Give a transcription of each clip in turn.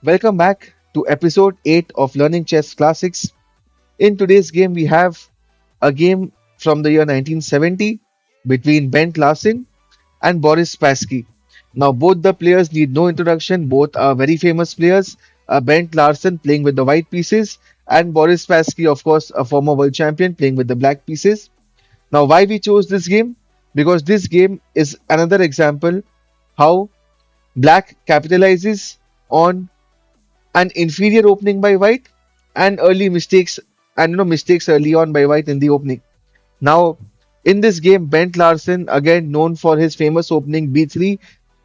Welcome back to episode 8 of Learning Chess Classics. In today's game, we have a game from the year 1970 between Bent Larsen and Boris Spassky. Now, both the players need no introduction, both are very famous players. Bent Larsen playing with the white pieces, and Boris Spassky, of course, a former world champion playing with the black pieces. Now, why we chose this game? Because this game is another example how black capitalizes on an inferior opening by white and early mistakes and mistakes early on by white in the opening. Now, in this game, Bent Larsen, again known for his famous opening b3,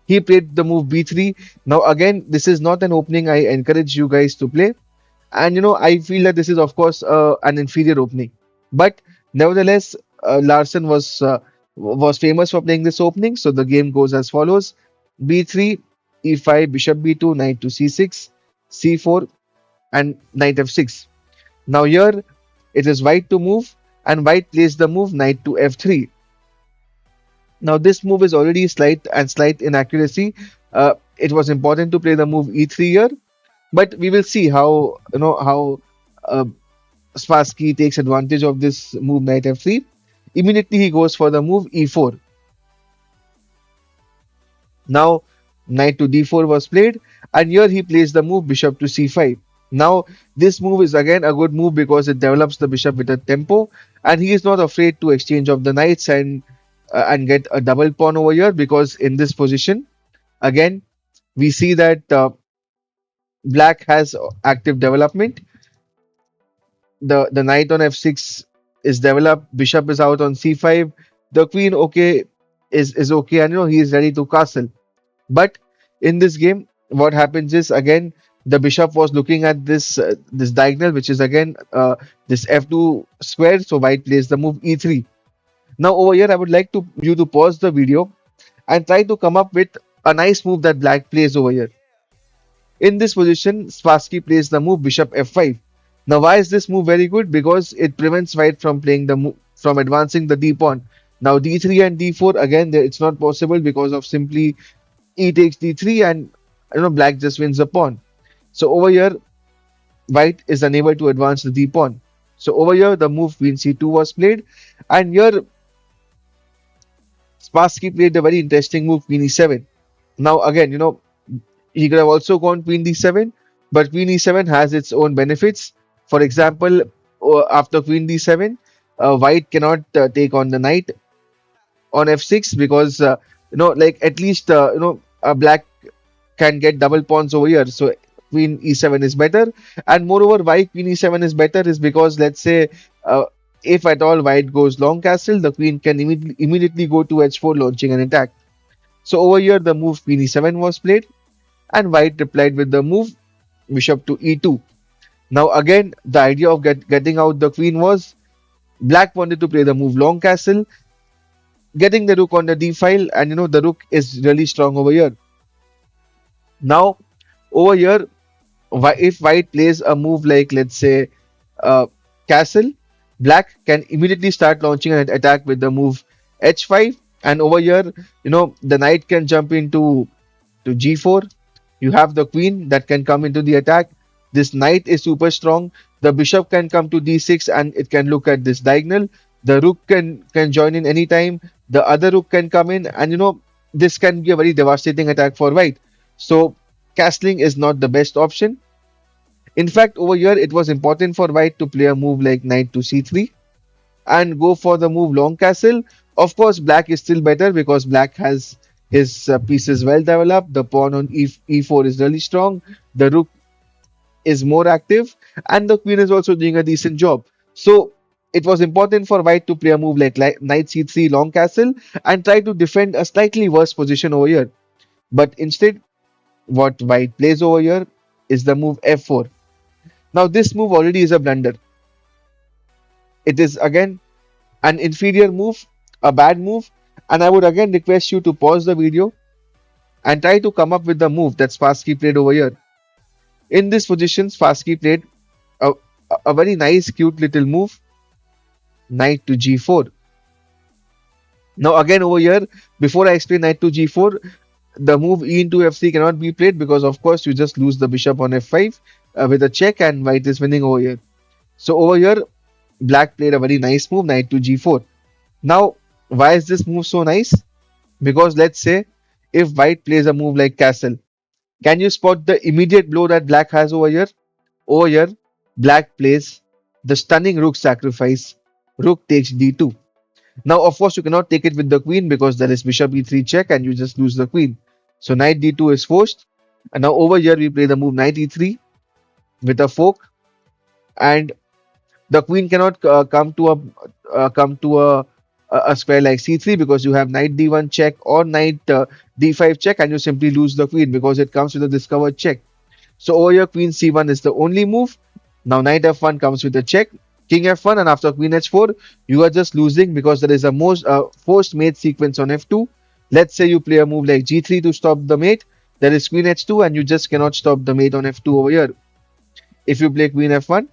he played the move b3. Now, again, this is not an opening I encourage you guys to play, and I feel that this is of course an inferior opening, but nevertheless, Larsen was famous for playing this opening. So the game goes as follows: b3, e5, bishop b2, knight to c6, c4, and knight f6. Now here it is white to move, and white plays the move knight to f3. Now this move is already slight inaccuracy. It was important to play the move e3 here, but we will see how uh, Spassky takes advantage of this move knight f3. Immediately he goes for the move e4. Now knight to d4 was played, and here he plays the move bishop to c5. Now this move is again a good move because it develops the bishop with a tempo, and he is not afraid to exchange of the knights and get a double pawn over here, because in this position again we see that black has active development. The knight on f6 is developed, bishop is out on c5, the queen okay is okay, and he is ready to castle. But in this game, what happens is again the bishop was looking at this diagonal, which is again this f2 square. So white plays the move e3. Now over here, I would like to you to pause the video and try to come up with a nice move that black plays over here. In this position, Spassky plays the move bishop f5. Now why is this move very good? Because it prevents white from playing the move from advancing the d pawn. Now d3 and d4 again, it's not possible because of simply e takes d3, and black just wins a pawn. So over here white is unable to advance the d pawn. So over here the move queen c2 was played, and here Spassky played a very interesting move queen e7. Now again, he could have also gone queen d7, but queen e7 has its own benefits. For example, after queen d7, white cannot take on the knight on f6, because like at least black can get double pawns over here. So queen e7 is better, and moreover why queen e7 is better is because, let's say, if at all white goes long castle, the queen can immediately go to h4 launching an attack. So over here the move queen e7 was played, and white replied with the move bishop to e2. Now again the idea of getting out the queen was black wanted to play the move long castle, getting the rook on the d file, and the rook is really strong over here. Now over here, if white plays a move like, let's say, castle, black can immediately start launching an attack with the move h5, and over here the knight can jump into g4. You have the queen that can come into the attack. This knight is super strong. The bishop can come to d6 and it can look at this diagonal. The rook can join in anytime. The other rook can come in, and this can be a very devastating attack for white. So castling is not the best option. In fact, over here it was important for white to play a move like knight to c3 and go for the move long castle. Of course, black is still better because black has his pieces well developed. The pawn on e4 is really strong. The rook is more active, and the queen is also doing a decent job. So it was important for white to play a move like knight c3 long castle and try to defend a slightly worse position over here. But instead, what white plays over here is the move f4. Now this move already is a blunder. It is again an inferior move, a bad move, and I would again request you to pause the video and try to come up with the move that Spassky played over here. In this position, Spassky played a, a very nice, cute little move, knight to g4. Now again over here, before I explain knight to g4, the move e into f3 cannot be played because of course you just lose the bishop on f5 with a check, and white is winning over here. So over here, black played a very nice move, knight to g4. Now, why is this move so nice? Because let's say if white plays a move like castle, can you spot the immediate blow that black has over here? Over here, black plays the stunning rook sacrifice. Rook takes d2. Now, of course, you cannot take it with the queen because there is bishop e3 check and you just lose the queen. So knight d2 is forced. And now over here we play the move knight e3 with a fork, and the queen cannot come to a square like c3 because you have knight d1 check or knight d5 check, and you simply lose the queen because it comes with a discovered check. So over here, queen c1 is the only move. Now knight f1 comes with a check, king f1, and after queen h4, you are just losing because there is a most forced mate sequence on f2. Let's say you play a move like g3 to stop the mate. There is queen h2, and you just cannot stop the mate on f2 over here. If you play queen f1,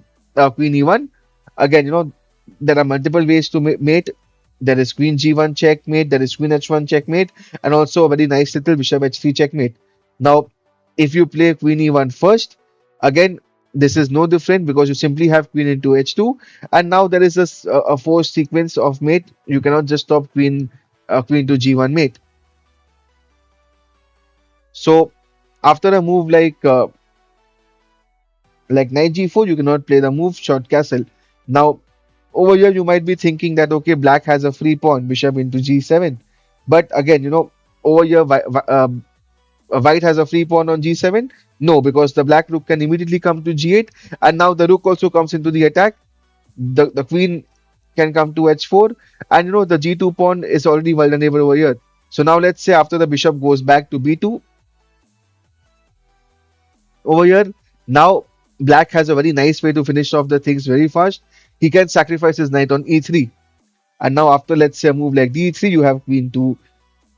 queen e1, again, there are multiple ways to mate. There is queen g1 checkmate, there is queen h1 checkmate, and also a very nice little bishop h3 checkmate. Now, if you play queen e1 first, again, this is no different because you simply have queen into h2, and now there is a forced sequence of mate. You cannot just stop queen to g1 mate. So, after a move like knight g4, you cannot play the move short castle. Now, over here you might be thinking that okay, black has a free pawn, bishop into g7, but again, over here white has a free pawn on g7. No, because the black rook can immediately come to g8, and now the rook also comes into the attack. The queen can come to h4, and the g2 pawn is already vulnerable over here. So now let's say after the bishop goes back to b2, over here, now black has a very nice way to finish off the things very fast. He can sacrifice his knight on e3. And now after, let's say, a move like d3, you have queen to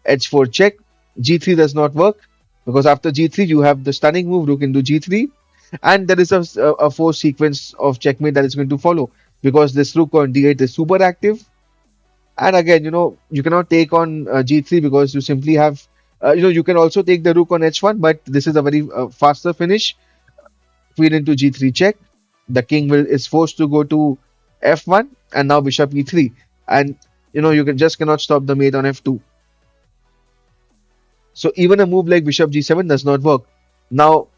h4 check. g3 does not work because after g3 you have the stunning move rook into g3, and there is a forced sequence of checkmate that is going to follow because this rook on d8 is super active. And again, you cannot take on g3 because you simply have you can also take the rook on h1, but this is a very faster finish. Queen into g3 check. The king is forced to go to f1, and now bishop e3, and you cannot stop the mate on f2. So even a move like bishop g7 does not work. Now,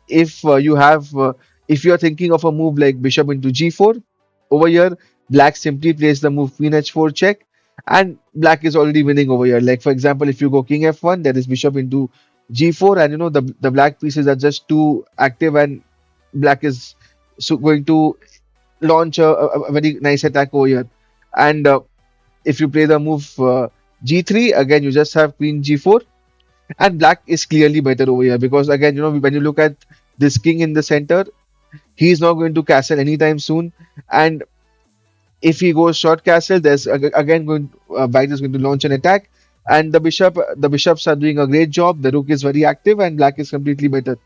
if if you are thinking of a move like bishop into g4, over here black simply plays the move queen h4 check, and black is already winning over here. Like for example, if you go king f1, there is bishop into g4, and the black pieces are just too active, and black is going to launch a very nice attack over here. And if you play the move g3, again you just have queen g4, and black is clearly better over here because again, when you look at this king in the center, he is not going to castle anytime soon. And if he goes short castle, there's again white is going to launch an attack, and the bishops are doing a great job. The rook is very active, and black is completely better.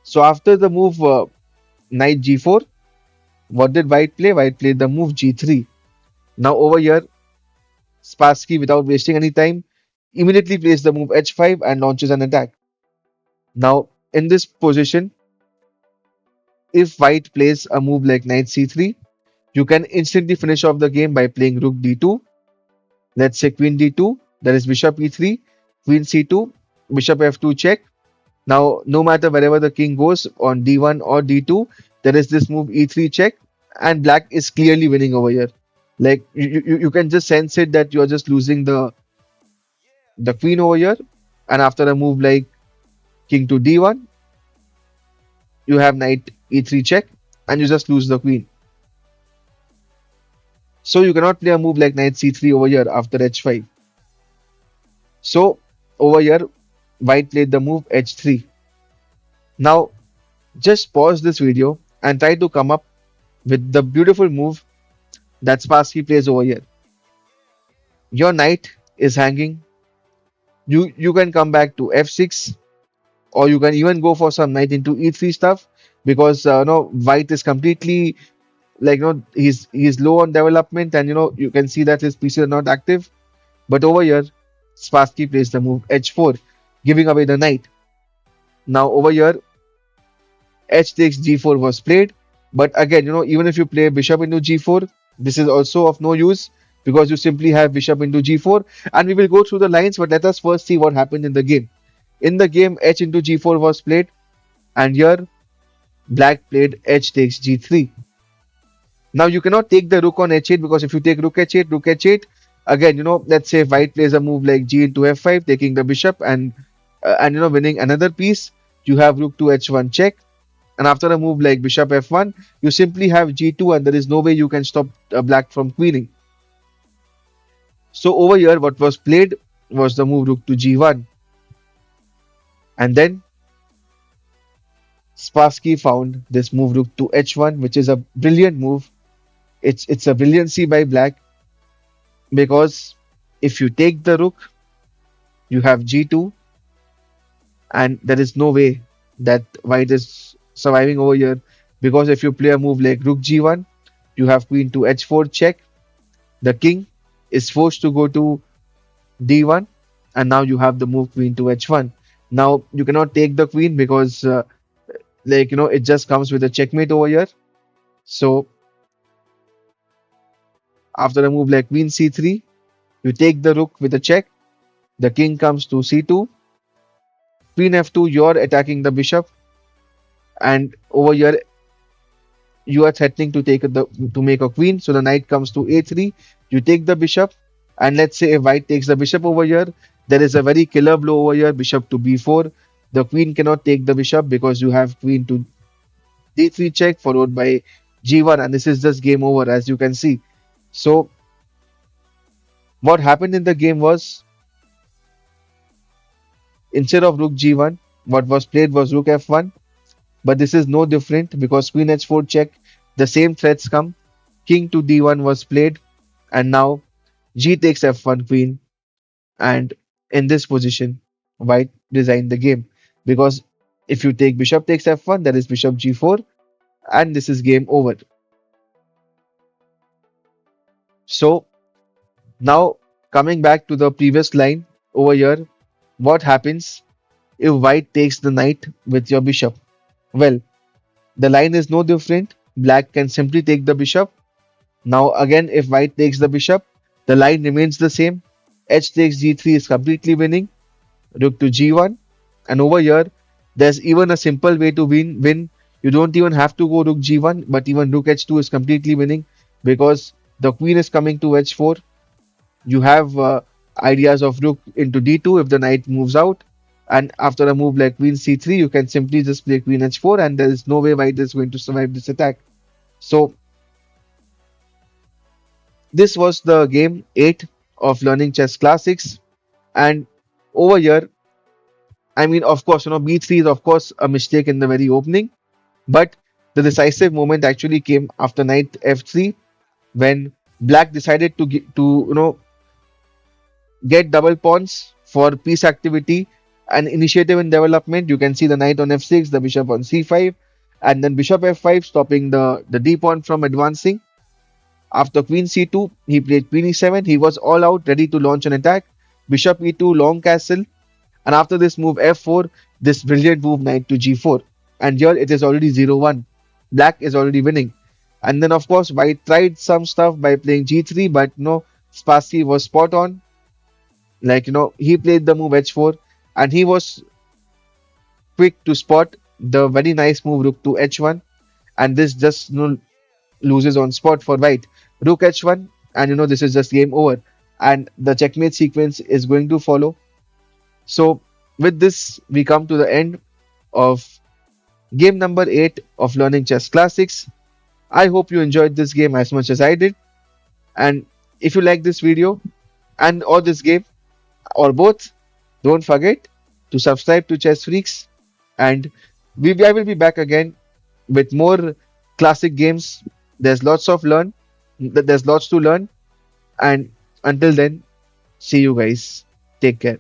So after the move knight g4, what did white play? White played the move g3. Now over here, Spassky, without wasting any time, immediately plays the move h5 and launches an attack. Now in this position, if white plays a move like knight c3, you can instantly finish off the game by playing rook d2. Let's say queen d2, there is bishop e3, queen c2, bishop f2 check. Now, no matter wherever the king goes on d1 or d2, there is this move e3 check, and black is clearly winning over here. Like you can just sense it that you are just losing the queen over here, and after a move like king to d1, you have knight e3 check, and you just lose the queen. So you cannot play a move like knight c3 over here after h5. So over here, white played the move h3. Now just pause this video and try to come up with the beautiful move that Spassky plays over here. Your knight is hanging. You can come back to f6, or you can even go for some knight into e3 stuff because white is completely like he's low on development, and you can see that his pieces are not active. But over here, Spassky plays the move h4, giving away the knight. Now over here, h takes g4 was played, but again, even if you play bishop into g4, this is also of no use because you simply have bishop into g4, and we will go through the lines, but let us first see what happened in the game. In the game, h into g4 was played, and here black played h takes g3. Now you cannot take the rook on h8 because if you take rook h8, again, let's say white plays a move like g into f5, taking the bishop and winning another piece. You have rook to h1 check, and after a move like bishop f1, you simply have g2, and there is no way you can stop black from queening. So over here, what was played was the move rook to g1, and then Spassky found this move rook to h1, which is a brilliant move. It's a brilliancy by black because if you take the rook, you have g2, and there is no way that white is surviving over here because if you play a move like rook g1, you have queen to h4 check. The king is forced to go to d1, and now you have the move queen to h1. Now you cannot take the queen because it just comes with a checkmate over here. So after a move like queen c3, you take the rook with a check. The king comes to c2, queen f2, you're attacking the bishop, and over here you are threatening to make a queen. So the knight comes to a3, you take the bishop, and let's say if white takes the bishop over here, there is a very killer blow over here, bishop to b4. The queen cannot take the bishop because you have queen to d3 check followed by g1, and this is just game over as you can see. So what happened in the game was, instead of rook g1, what was played was rook f1, but this is no different because queen h4 check, the same threats come. King to d1 was played, and now g takes f1 queen, and in this position white resigned the game because if you take bishop takes f1, that is bishop g4, and this is game over. So now coming back to the previous line over here, what happens if white takes the knight with your bishop? Well, the line is no different. Black can simply take the bishop. Now again, if white takes the bishop, the line remains the same. H takes g3 is completely winning. Rook to g1, and over here, there's even a simple way to win. You don't even have to go rook g1, but even rook h2 is completely winning because the queen is coming to h4. You have ideas of rook into d2 if the knight moves out, and after a move like queen c3, you can simply just play queen h4, and there is no way white is going to survive this attack. So this was the game 8 of Learning Chess Classics, and over here, I mean, of course, b3 is of course a mistake in the very opening, but the decisive moment actually came after knight f3 when black decided to get double pawns for piece activity and initiative in development. You can see the knight on f6, the bishop on c5, and then bishop f5, stopping the d pawn from advancing. After queen c2, he played queen e7. He was all out, ready to launch an attack. Bishop e2, long castle. And after this move f4, this brilliant move knight to g4. And here it is already 0-1. Black is already winning. And then of course white tried some stuff by playing g3, but no, Spassky was spot on. He played the move h4, and he was quick to spot the very nice move rook to h1, and this just loses on spot for white. Rook h1, and this is just game over, and the checkmate sequence is going to follow. So with this, we come to the end of game number 8 of Learning Chess Classics. I hope you enjoyed this game as much as I did, and if you like this video and or this game or both, don't forget to subscribe to Chess Freaks, and I will be back again with more classic games. There's lots to learn, and until then, see you guys. Take care.